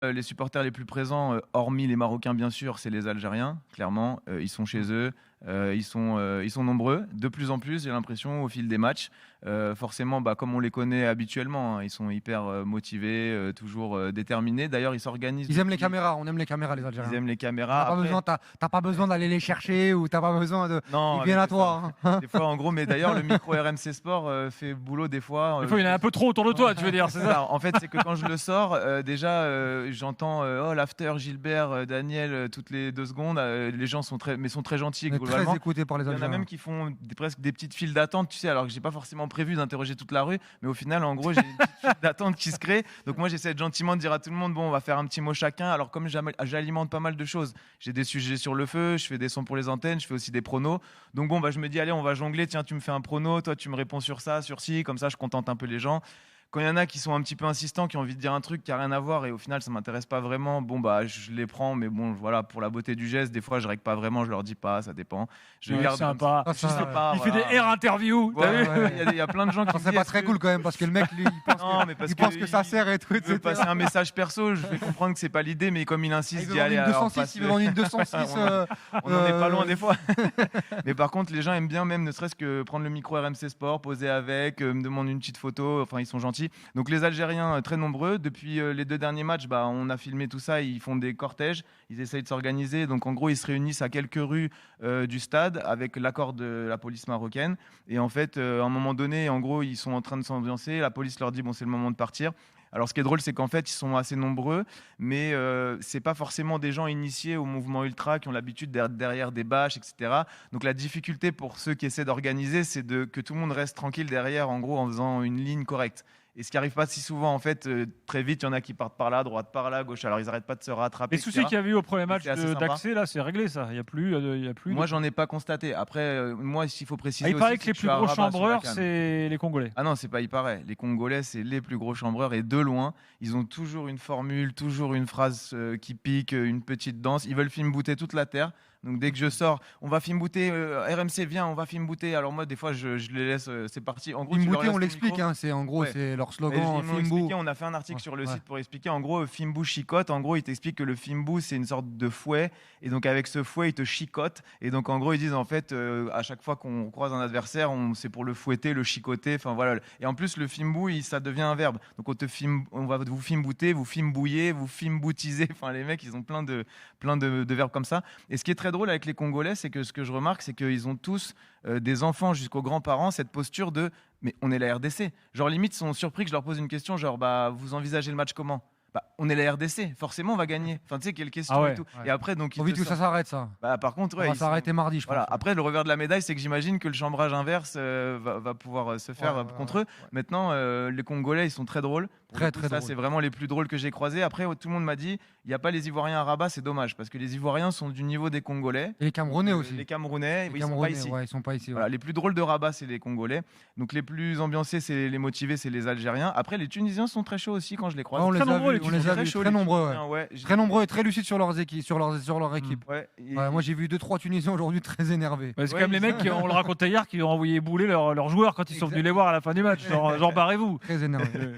Les supporters les plus présents, hormis les Marocains bien sûr, c'est les Algériens, clairement. Ils sont chez eux, ils sont nombreux. De plus en plus, j'ai l'impression, au fil des matchs. Forcément, comme on les connaît habituellement, hein, ils sont hyper motivés, toujours déterminés. D'ailleurs, ils s'organisent. Ils aiment les caméras, on aime les caméras, les Algériens. Ils aiment les caméras. T'as pas besoin d'aller les chercher ou t'as pas besoin de. Non, ils viennent à toi. Hein. Des fois, en gros, mais d'ailleurs, le micro RMC Sport fait boulot des fois. Des fois, il y en a un peu trop autour de toi, tu veux dire, c'est ça? En fait, c'est que quand je le sors, déjà, j'entends oh l'after Gilbert, Daniel, toutes les 2 secondes. Les gens sont très gentils. Très écoutés par les Algériens. Il y en a même qui font presque des petites files d'attente, tu sais, alors que j'ai pas forcément prévu d'interroger toute la rue, mais au final, en gros, j'ai une petite file d'attente qui se crée. Donc moi, j'essaie gentiment de dire à tout le monde, bon, on va faire un petit mot chacun. Alors comme j'alimente pas mal de choses, j'ai des sujets sur le feu, je fais des sons pour les antennes, je fais aussi des pronos. Donc bon, je me dis, allez, on va jongler. Tiens, tu me fais un prono, toi, tu me réponds sur ça, sur ci, comme ça, je contente un peu les gens. Quand il y en a qui sont un petit peu insistants, qui ont envie de dire un truc qui n'a rien à voir et au final ça m'intéresse pas vraiment, je les prends, mais bon, voilà, pour la beauté du geste, des fois je règle pas vraiment, je leur dis pas, ça dépend. Je garde sympa. Sympa, il fait des air interviews. Il y a plein de gens qui c'est pas très cool quand même parce que le mec lui, il pense que ça sert et tout. Il veut passer un message perso, je vais comprendre que c'est pas l'idée, mais comme il insiste, il veut vendre une 206. On en est pas loin des fois. Mais par contre, les gens aiment bien même ne serait-ce que prendre le micro RMC Sport, poser avec, me demander une petite photo, enfin ils sont gentils. Donc les Algériens très nombreux. Depuis les 2 derniers matchs, on a filmé tout ça. Ils font des cortèges, ils essayent de s'organiser. Donc en gros, ils se réunissent à quelques rues du stade avec l'accord de la police marocaine. Et en fait, à un moment donné, en gros, ils sont en train de s'ambiancer. La police leur dit bon, c'est le moment de partir. Alors, ce qui est drôle, c'est qu'en fait, ils sont assez nombreux, mais c'est pas forcément des gens initiés au mouvement ultra qui ont l'habitude d'être derrière des bâches, etc. Donc, la difficulté pour ceux qui essaient d'organiser, c'est que tout le monde reste tranquille derrière, en gros, en faisant une ligne correcte. Et ce qui n'arrive pas si souvent, en fait, très vite, il y en a qui partent par là, droite par là, gauche. Alors, ils n'arrêtent pas de se rattraper. Les soucis qu'il y avait eu au premier match d'accès, là, c'est réglé, ça. Il n'y a plus. Moi, j'en ai pas constaté. Après, moi, s'il faut préciser. Il paraît que les plus gros chambreurs, c'est les Congolais. Ah non, c'est pas il paraît. Les Congolais, c'est les plus gros chambreurs et de loin. Ils ont toujours une formule, toujours une phrase qui pique, une petite danse. Ils veulent film-booter toute la terre. Donc dès que je sors, on va film-booter, RMC viens, on va film-booter. Alors moi des fois je les laisse, c'est parti. En gros, film-booter, on l'explique, hein, c'est en gros c'est leur slogan. On a fait un article sur le site pour expliquer. En gros, Fimbou chicote. En gros, ils t'expliquent que le Fimbou c'est une sorte de fouet et donc avec ce fouet ils te chicotent. Et donc en gros ils disent en fait à chaque fois qu'on croise un adversaire, c'est pour le fouetter, le chicoter. Enfin voilà. Et en plus le Fimbou ça devient un verbe. Donc on va vous film-booter, vous film-bouiller, vous film-boutiser. Enfin les mecs ils ont plein de verbes comme ça. Et ce qui est très drôle avec les Congolais, c'est que ce que je remarque, c'est qu'ils ont tous des enfants jusqu'aux grands-parents, cette posture de mais on est la RDC. Genre limite, ils sont surpris que je leur pose une question, genre vous envisagez le match comment ? On est la RDC, forcément on va gagner. Enfin tu sais quelle question et tout. Ouais. Et après donc faut vite que ça s'arrête ça. Par contre ça va s'arrêter mardi je pense. Voilà. Après le revers de la médaille c'est que j'imagine que le chambrage inverse va pouvoir se faire contre eux. Maintenant les Congolais ils sont très drôles. Très drôles. C'est vraiment les plus drôles que j'ai croisés. Après tout le monde m'a dit il n'y a pas les Ivoiriens à Rabat, c'est dommage parce que les Ivoiriens sont du niveau des Congolais. Et les Camerounais aussi. Les Camerounais, ils sont pas ici. Voilà, les plus drôles de Rabat c'est les Congolais. Donc les plus ambiancés c'est les motivés c'est les Algériens. Après les Tunisiens sont très chauds aussi quand je les croise. On les a vus très nombreux. Très nombreux et très lucides sur leur équipe. Moi j'ai vu 2-3 Tunisiens aujourd'hui très énervés. C'est quand même les mecs qui, on le racontait hier, qui ont envoyé bouler leurs joueurs quand ils sont venus les voir à la fin du match. Genre barrez-vous. Très énervés.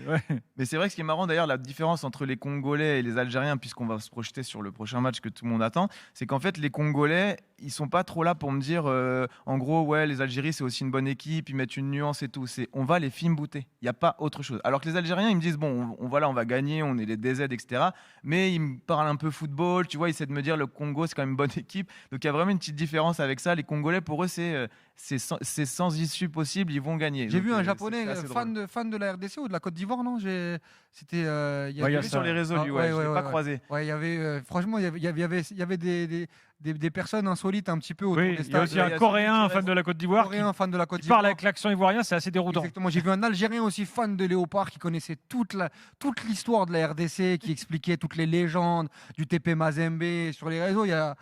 Mais c'est vrai que ce qui est marrant d'ailleurs, la différence entre les Congolais et les Algériens, puisqu'on va se projeter sur le prochain match que tout le monde attend, c'est qu'en fait les Congolais, ils sont pas trop là pour me dire en gros les Algériens c'est aussi une bonne équipe, ils mettent une nuance et tout. C'est on va les film-booter. Il n'y a pas autre chose. Alors que les Algériens ils me disent bon on va gagner, on est les DZ etc. Mais ils me parlent un peu football, tu vois, ils essaient de me dire le Congo c'est quand même une bonne équipe. Donc il y a vraiment une petite différence avec ça. Les Congolais pour eux c'est sans issue possible, ils vont gagner. J'ai vu un japonais fan de la RDC ou de la Côte d'Ivoire, non c'était il y avait sur les réseaux je l'ai pas croisé. Ouais, il y avait franchement il y avait des personnes insolites un petit peu autour des stades. Il y a aussi un Coréen fan de la Côte d'Ivoire qui parle avec l'accent ivoirien, c'est assez déroutant. Exactement. J'ai vu un Algérien aussi fan de Léopard qui connaissait toute l'histoire de la RDC, qui expliquait toutes les légendes du TP Mazembe sur les réseaux. Il y a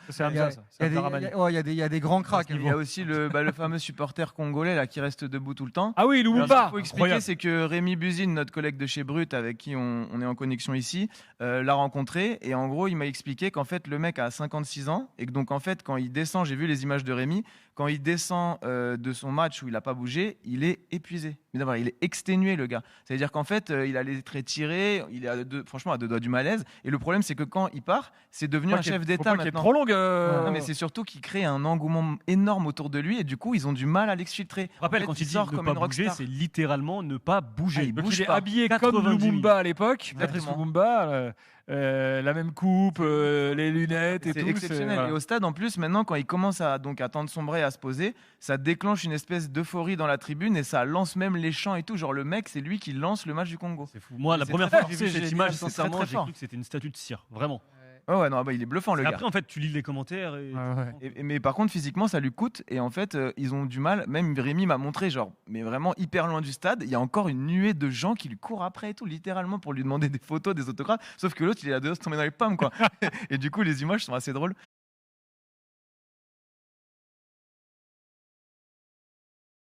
des grands cracks. Il y a aussi le fameux supporter congolais là qui reste debout tout le temps. Ah oui, Lumumba. Ce qu'il faut expliquer, c'est que Rémi Buzine, notre collègue de chez Brut, avec qui on est en connexion ici, l'a rencontré et en gros il m'a expliqué qu'en fait le mec a 56 ans et que que donc en fait, quand il descend, j'ai vu les images de Rémi, quand il descend de son match où il n'a pas bougé, il est épuisé. Mais d'abord, il est exténué, le gars. C'est-à-dire qu'en fait, il a les traits tirés, il est franchement à deux doigts du malaise. Et le problème, c'est que quand il part, c'est devenu un chef d'État maintenant. Trop longue. Non, mais c'est surtout qu'il crée un engouement énorme autour de lui et du coup, ils ont du mal à l'exfiltrer. Je rappelle, quand il dit ne pas bouger, c'est littéralement ne pas bouger. Il est habillé comme Lumumba à l'époque, Patrice Lumumba. La même coupe, les lunettes et tout. C'est exceptionnel. Et au stade, en plus, maintenant, quand il commence à tendre sombrer, à se poser, ça déclenche une espèce d'euphorie dans la tribune et ça lance même les chants et tout. Genre, le mec, c'est lui qui lance le match du Congo. C'est fou. Moi, la première fois que j'ai vu cette image, sincèrement, j'ai cru que c'était une statue de cire. Vraiment. Ouais, non, il est bluffant, le gars. Après, en fait, tu lis les commentaires. Mais par contre, physiquement, ça lui coûte. Et en fait, ils ont du mal. Même Rémi m'a montré, genre, mais vraiment hyper loin du stade, il y a encore une nuée de gens qui lui courent après et tout, littéralement, pour lui demander des photos, des autographes. Sauf que l'autre, il est à deux doigts de tomber dans les pommes, quoi. Et du coup, les images sont assez drôles.